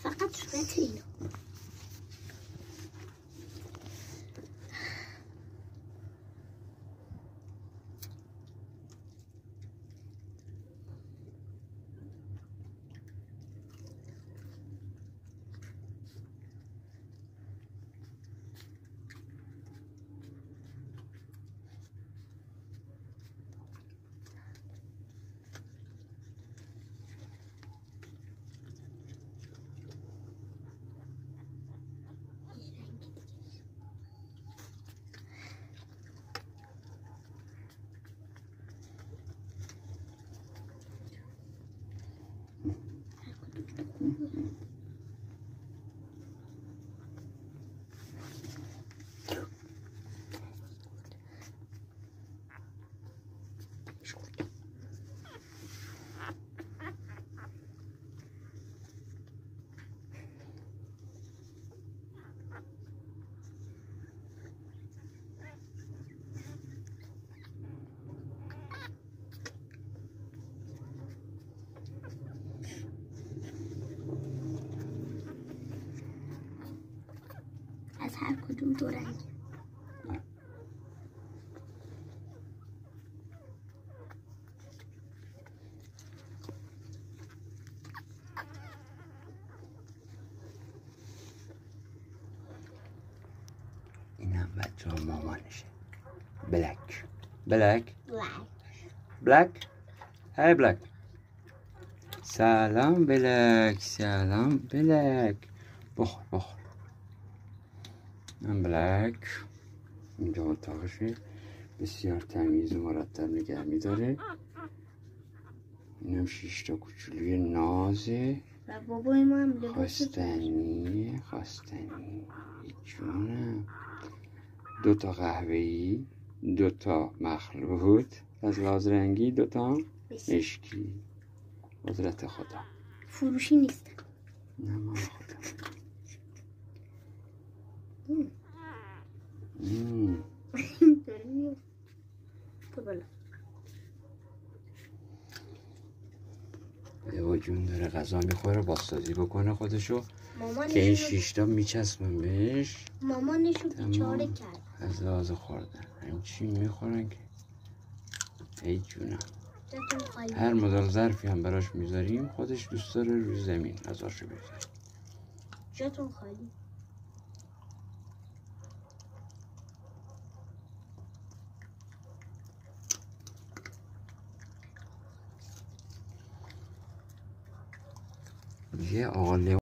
فقط صورت اینو. از هر کدوم 2 رنگ. اینم بچه ها مامانشه. بلک بلک بلک بلک. های بلک. سلام بلک. سلام بلک. بخور بخور. من بلک. اینجا اتاقشه، بسیار تمیز و مرتب نگه میداره. اینم 6 تا کوچولوی نازه و بابای ما هم لباس خواستنی. جونم. 2 تا قهوه‌ای، 2 تا مخلوط از لاز رنگی، 2 تا مشکی. قدرت خدا. فروشی نیست. نه ما خدا. لئو جون داره غذا میخوره، بازسازی بکنه خودشو که این 6 تا میچسبن بهش. مامانشو بیچاره کرد. از لحاظ خوردن این چی میخورن که ای جونم. هر مدل ظرفی هم براش میذاریم خودش دوست داره روی زمین غذاشو بذاره. جاتون خالی. یه آقا لئو